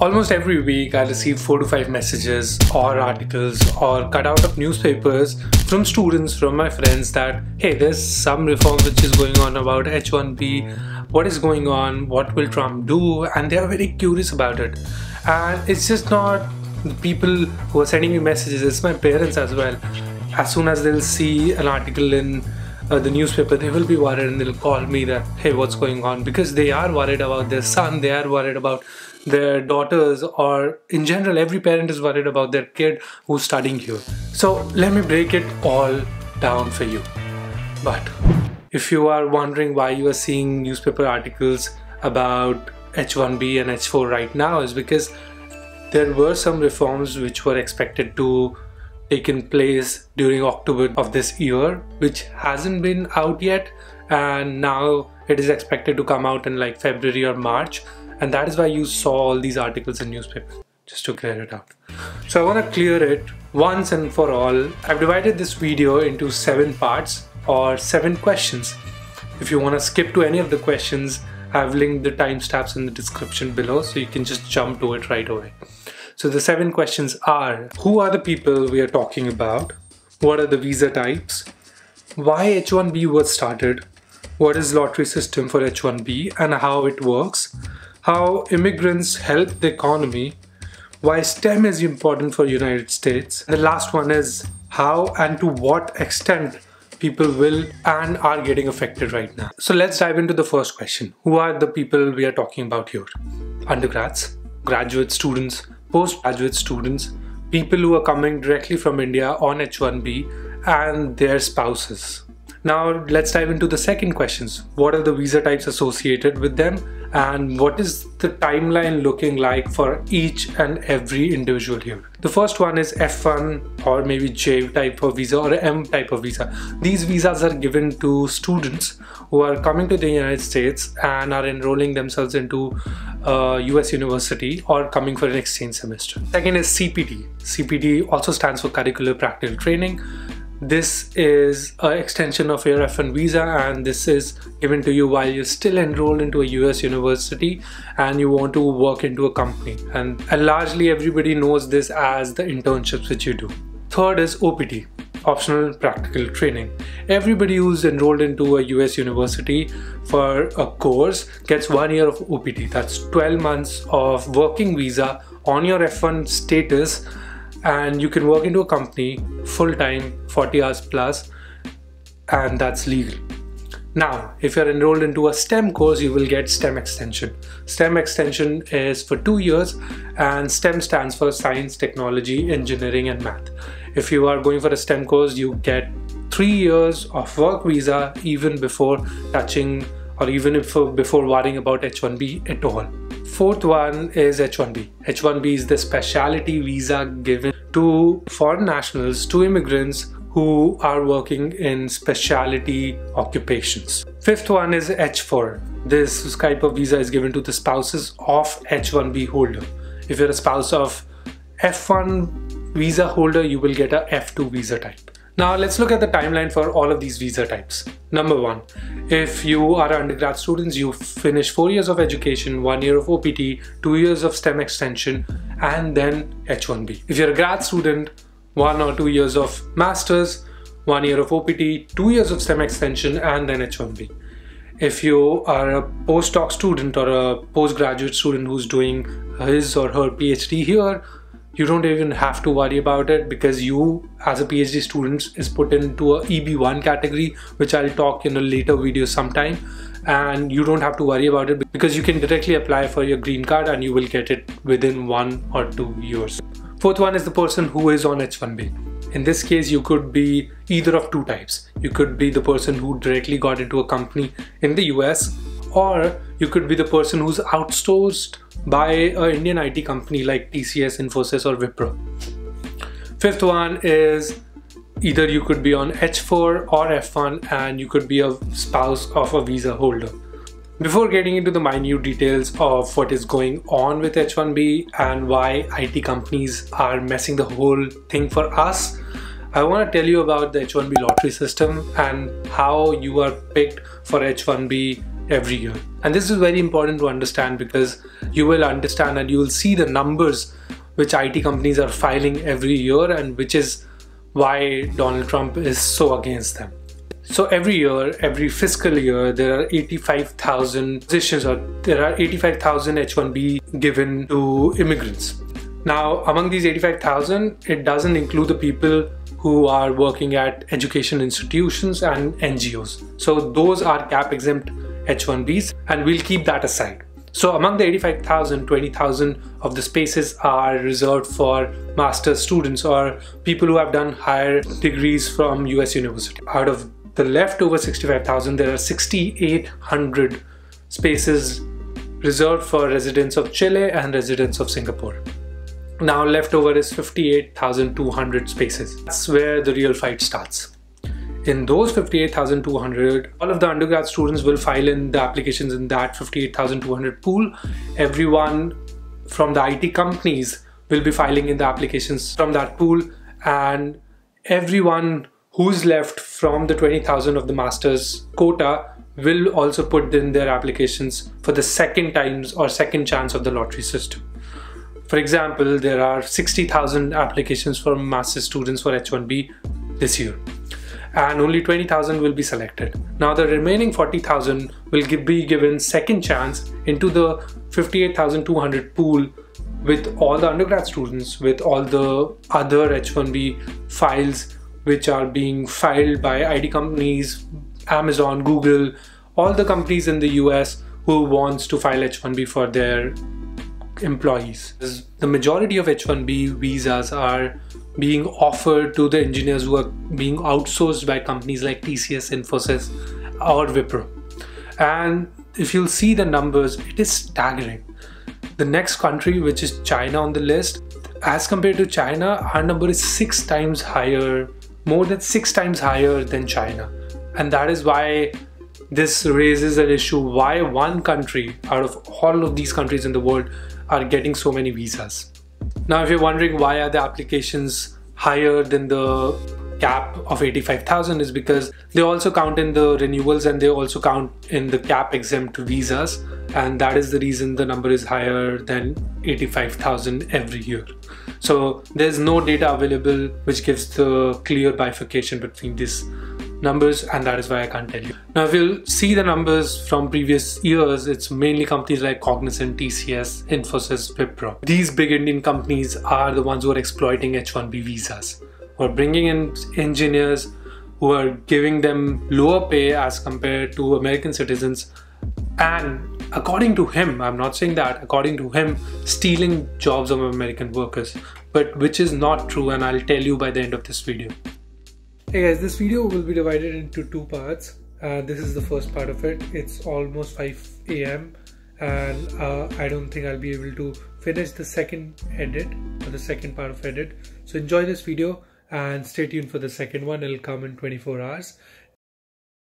Almost every week I receive 4 to 5 messages or articles or cutout of newspapers from students, from my friends that, hey, there's some reform which is going on about H1B, what is going on, what will Trump do, and they are very curious about it. And it's just not the people who are sending me messages, it's my parents as well. As soon as they'll see an article in the newspaper, they will be worried and they'll call me that, hey, what's going on? Because they are worried about their son, they are worried about their daughters, or in general every parent is worried about their kid who's studying here. So let me break it all down for you. But if you are wondering why you are seeing newspaper articles about H1B and H4 right now, is because there were some reforms which were expected to take in place during October of this year, which hasn't been out yet, and now it is expected to come out in like February or March. And that is why you saw all these articles in newspapers, just to clear it out. So I want to clear it once and for all. I've divided this video into 7 parts or 7 questions. If you want to skip to any of the questions, I've linked the timestamps in the description below, so you can just jump to it right away. So the 7 questions are: who are the people we are talking about? What are the visa types? Why H1B was started? What is lottery system for H1B and how it works? How immigrants help the economy, why STEM is important for United States. The last one is how and to what extent people will and are getting affected right now. So let's dive into the first question. Who are the people we are talking about here? Undergrads, graduate students, postgraduate students, people who are coming directly from India on H1B, and their spouses. Now let's dive into the second questions. What are the visa types associated with them, and what is the timeline looking like for each and every individual here? The first one is F1 or maybe J type of visa or M type of visa. These visas are given to students who are coming to the United States and are enrolling themselves into a US university or coming for an exchange semester. Second is CPT. CPT also stands for Curricular Practical Training. This is an extension of your F1 visa, and this is given to you while you're still enrolled into a US university and you want to work into a company. And largely everybody knows this as the internships which you do. Third is OPT, Optional Practical Training. Everybody who's enrolled into a US university for a course gets 1 year of OPT. That's 12 months of working visa on your F1 status, and you can work into a company full-time, 40 hours plus, and that's legal. Now, if you're enrolled into a STEM course, you will get STEM extension. STEM extension is for 2 years, and STEM stands for Science, Technology, Engineering and Math. If you are going for a STEM course, you get 3 years of work visa even before touching, or even before worrying about H1B at all. Fourth one is H1B. H1B is the specialty visa given to foreign nationals, to immigrants who are working in specialty occupations. Fifth one is H4. This type of visa is given to the spouses of H1B holder. If you're a spouse of F1 visa holder, you will get a F2 visa type. Now let's look at the timeline for all of these visa types. Number 1, if you are undergrad students, you finish 4 years of education, 1 year of OPT, 2 years of STEM extension, and then H1B. If you're a grad student, 1 or 2 years of masters, 1 year of OPT, 2 years of STEM extension, and then H1B. If you are a postdoc student or a postgraduate student who's doing his or her PhD here, you don't even have to worry about it, because you as a PhD student is put into a EB1 category, which I'll talk in a later video sometime, and you don't have to worry about it because you can directly apply for your green card and you will get it within 1 or 2 years. Fourth one is the person who is on H1B. In this case, you could be either of 2 types. You could be the person who directly got into a company in the US, or you could be the person who's outsourced by an Indian IT company like TCS, Infosys or Wipro. Fifth one is either you could be on H4 or F1, and you could be a spouse of a visa holder. Before getting into the minute details of what is going on with H1B and why IT companies are messing the whole thing for us, I want to tell you about the H1B lottery system and how you are picked for H1B every year. And this is very important to understand, because you will understand and you will see the numbers which IT companies are filing every year, and which is why Donald Trump is so against them. So every year, every fiscal year, there are 85,000 positions, or there are 85,000 H1B given to immigrants. Now, among these 85,000, it doesn't include the people who are working at education institutions and NGOs. So those are cap exempt H1Bs, and we'll keep that aside. So among the 85,000, 20,000 of the spaces are reserved for master's students or people who have done higher degrees from US university. Out of the leftover 65,000, there are 6,800 spaces reserved for residents of Chile and residents of Singapore. Now leftover is 58,200 spaces. That's where the real fight starts. In those 58,200, all of the undergrad students will file in the applications in that 58,200 pool. Everyone from the IT companies will be filing in the applications from that pool, and everyone who's left from the 20,000 of the master's quota will also put in their applications for the second times or second chance of the lottery system. For example, there are 60,000 applications from master's students for H1B this year, and only 20,000 will be selected. Now the remaining 40,000 will be given second chance into the 58,200 pool with all the undergrad students, with all the other H1B files which are being filed by IT companies, Amazon, Google, all the companies in the US who wants to file H1B for their employees. The majority of H1B visas are being offered to the engineers who are being outsourced by companies like TCS, Infosys or Wipro. And if you'll see the numbers, it is staggering. The next country, which is China on the list, as compared to China, our number is 6 times higher, more than 6 times higher than China. And that is why this raises an issue, why one country out of all of these countries in the world are getting so many visas. Now if you're wondering why are the applications higher than the cap of 85,000, is because they also count in the renewals and they also count in the cap exempt visas, and that is the reason the number is higher than 85,000 every year. So there's no data available which gives the clear bifurcation between these numbers, and that is why I can't tell you. Now if you'll see the numbers from previous years, it's mainly companies like Cognizant, TCS, Infosys, Wipro. These big Indian companies are the ones who are exploiting H1B visas, who are bringing in engineers, who are giving them lower pay as compared to American citizens, and according to him, I'm not saying that, according to him, stealing jobs of American workers, but which is not true, and I'll tell you by the end of this video. Hey guys, this video will be divided into 2 parts. This is the first part of it. It's almost 5 AM and I don't think I'll be able to finish the second edit, or the second part of edit. So enjoy this video and stay tuned for the second one. It'll come in 24 hours.